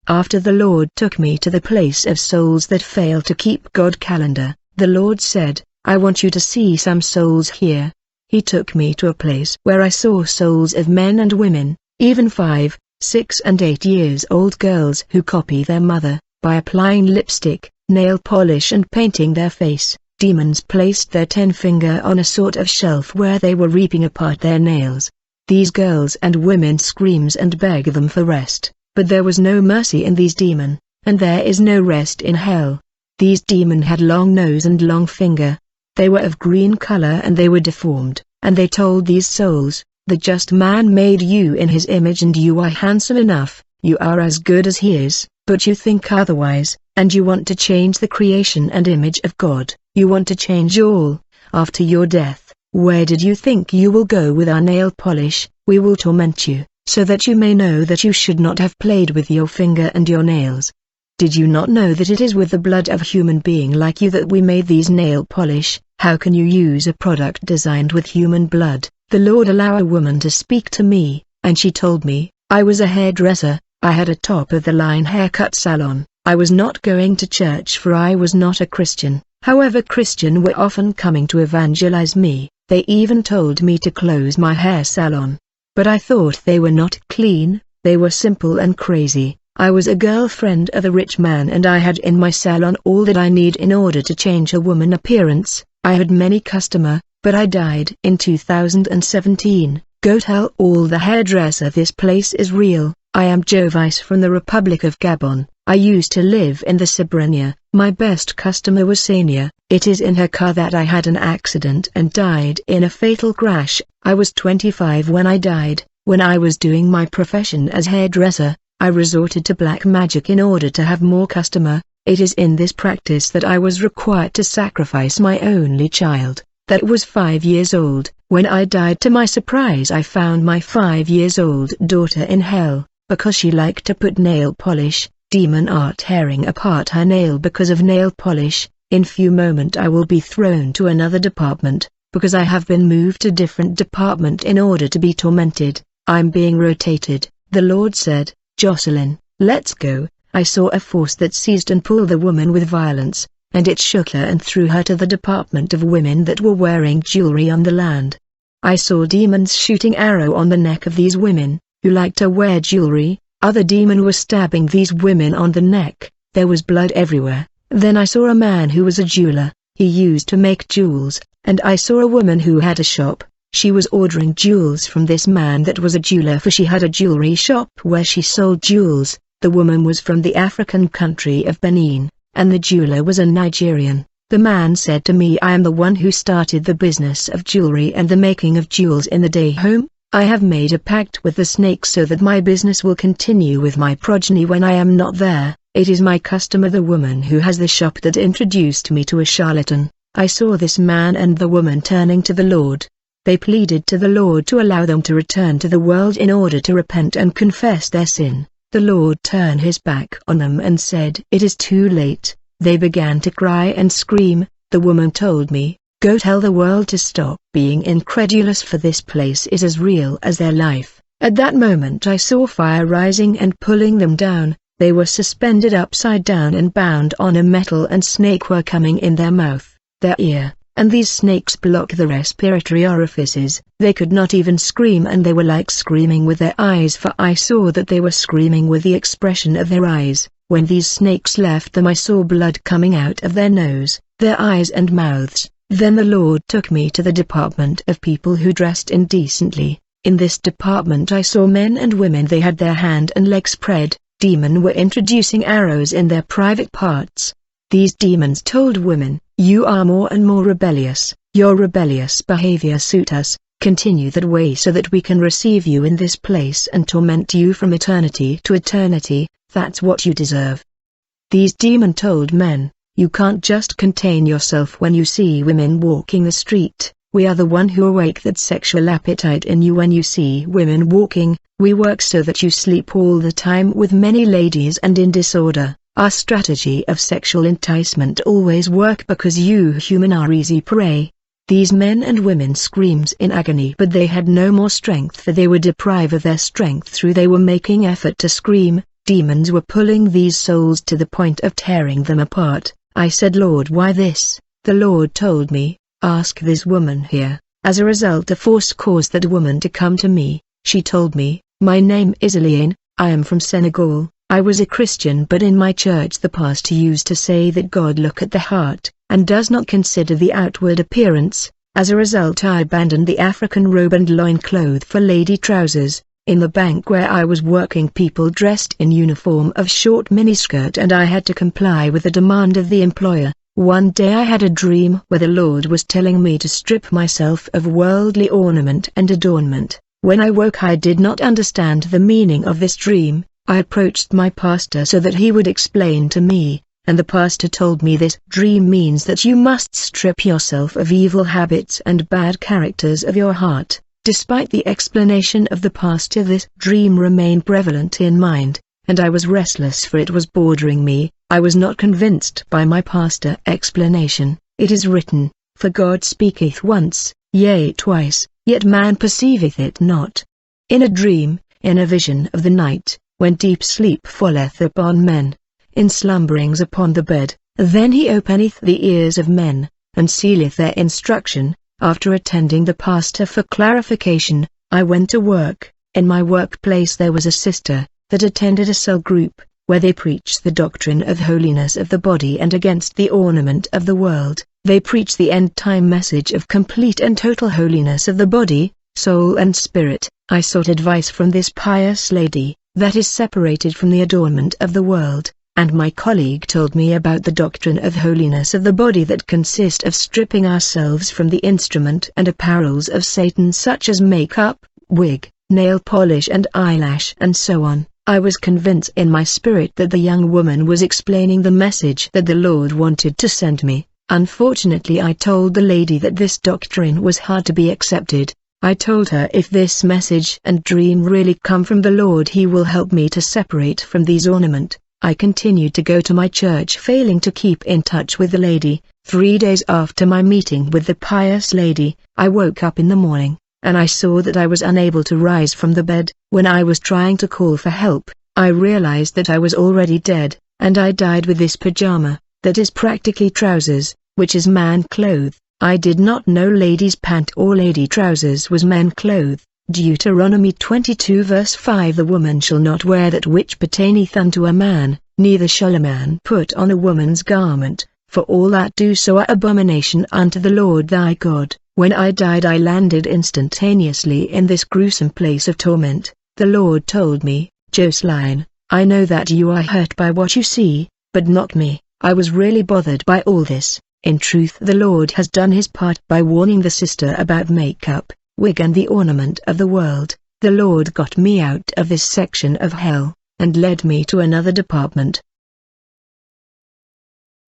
After the Lord took me to the place of souls that fail to keep God calendar, the Lord said, I want you to see some souls here. He took me to a place where I saw souls of men and women, even 5, 6 and 8 years old girls who copy their mother, by applying lipstick, nail polish and painting their face. Demons placed their 10-finger on a sort of shelf where they were ripping apart their nails. These girls and women screams and beg them for rest, but there was no mercy in these demon, and there is no rest in hell. These demon had long nose and long finger. They were of green color and they were deformed, and they told these souls, the just man made you in his image and you are handsome enough, you are as good as he is, but you think otherwise, and you want to change the creation and image of God, you want to change all. After your death, where did you think you will go with our nail polish? We will torment you, so that you may know that you should not have played with your finger and your nails. Did you not know that it is with the blood of a human being like you that we made these nail polish? How can you use a product designed with human blood? The Lord allowed a woman to speak to me, and she told me, I was a hairdresser, I had a top-of-the-line haircut salon, I was not going to church for I was not a Christian. However, Christians were often coming to evangelize me, they even told me to close my hair salon. But I thought they were not clean, they were simple and crazy. I was a girlfriend of a rich man and I had in my salon all that I need in order to change a woman appearance. I had many customers, but I died in 2017. Go tell all the hairdresser this place is real. I am Jovice from the Republic of Gabon. I used to live in the Srebrenica. My best customer was Sania. It is in her car that I had an accident and died in a fatal crash. I was 25 when I died. When I was doing my profession as hairdresser, I resorted to black magic in order to have more customer. It is in this practice that I was required to sacrifice my only child, that was 5 years old. When I died, to my surprise I found my 5-year-old daughter in hell, because she liked to put nail polish. Demon are tearing apart her nail because of nail polish. In few moments I will be thrown to another department, because I have been moved to different department in order to be tormented. I'm being rotated. The Lord said, Jocelyn, let's go. I saw a force that seized and pulled the woman with violence, and it shook her and threw her to the department of women that were wearing jewelry on the land. I saw demons shooting arrow on the neck of these women, who liked to wear jewelry. Other demon were stabbing these women on the neck. There was blood everywhere. Then I saw a man who was a jeweler. He used to make jewels, and I saw a woman who had a shop. She was ordering jewels from this man that was a jeweler, for she had a jewelry shop where she sold jewels. The woman was from the African country of Benin, and the jeweler was a Nigerian. The man said to me, I am the one who started the business of jewelry and the making of jewels in the day home. I have made a pact with the snake so that my business will continue with my progeny when I am not there. It is my customer, the woman who has the shop, that introduced me to a charlatan. I saw this man and the woman turning to the Lord. They pleaded to the Lord to allow them to return to the world in order to repent and confess their sin. The Lord turned his back on them and said, it is too late. They began to cry and scream. The woman told me, go tell the world to stop being incredulous, for this place is as real as their life. At that moment I saw fire rising and pulling them down. They were suspended upside down and bound on a metal, and snake were coming in their mouth, their ear, and these snakes block the respiratory orifices. They could not even scream, and they were like screaming with their eyes, for I saw that they were screaming with the expression of their eyes. When these snakes left them, I saw blood coming out of their nose, their eyes and mouths. Then the Lord took me to the department of people who dressed indecently. In this department I saw men and women. They had their hand and leg spread. Demon were introducing arrows in their private parts. These demons told women, you are more and more rebellious. Your rebellious behavior suits us. Continue that way so that we can receive you in this place and torment you from eternity to eternity. That's what you deserve. These demon told men, you can't just contain yourself when you see women walking the street. We are the one who awake that sexual appetite in you when you see women walking. We work so that you sleep all the time with many ladies and in disorder. Our strategy of sexual enticement always work because you human are easy prey. These men and women screams in agony, but they had no more strength, for they were deprived of their strength through they were making effort to scream. Demons were pulling these souls to the point of tearing them apart. I said, Lord, why this? The Lord told me, ask this woman here. As a result, a force caused that woman to come to me. She told me, my name is Eliane, I am from Senegal. I was a Christian, but in my church the pastor used to say that God looks at the heart, and does not consider the outward appearance. As a result, I abandoned the African robe and loincloth for lady trousers. In the bank where I was working, people dressed in uniform of short miniskirt, and I had to comply with the demand of the employer. One day I had a dream where the Lord was telling me to strip myself of worldly ornament and adornment. When I woke, I did not understand the meaning of this dream. I approached my pastor so that he would explain to me, and the pastor told me this dream means that you must strip yourself of evil habits and bad characters of your heart. Despite the explanation of the pastor, this dream remained prevalent in mind, and I was restless, for it was bothering me. I was not convinced by my pastor's explanation. It is written, for God speaketh once, yea twice, yet man perceiveth it not. In a dream, in a vision of the night, when deep sleep falleth upon men, in slumberings upon the bed, then he openeth the ears of men, and sealeth their instruction. After attending the pastor for clarification, I went to work. In my workplace there was a sister that attended a cell group, where they preached the doctrine of holiness of the body and against the ornament of the world. They preach the end-time message of complete and total holiness of the body, soul and spirit. I sought advice from this pious lady, that is separated from the adornment of the world, and my colleague told me about the doctrine of holiness of the body that consists of stripping ourselves from the instrument and apparels of Satan, such as makeup, wig, nail polish and eyelash and so on. I was convinced in my spirit that the young woman was explaining the message that the Lord wanted to send me. Unfortunately, I told the lady that this doctrine was hard to be accepted. I told her if this message and dream really come from the Lord, He will help me to separate from these ornament. I continued to go to my church, failing to keep in touch with the lady. 3 days after my meeting with the pious lady, I woke up in the morning, and I saw that I was unable to rise from the bed. When I was trying to call for help, I realized that I was already dead, and I died with this pajama, that is practically trousers, which is man cloth. I did not know ladies' pant or lady trousers was men cloth. Deuteronomy 22 verse 5. The woman shall not wear that which pertaineth unto a man, neither shall a man put on a woman's garment, for all that do so are abomination unto the Lord thy God. When I died, I landed instantaneously in this gruesome place of torment. The Lord told me, Jocelyn, I know that you are hurt by what you see, but not me. I was really bothered by all this. In truth, the Lord has done His part by warning the sister about makeup, wig and the ornament of the world. The Lord got me out of this section of hell, and led me to another department,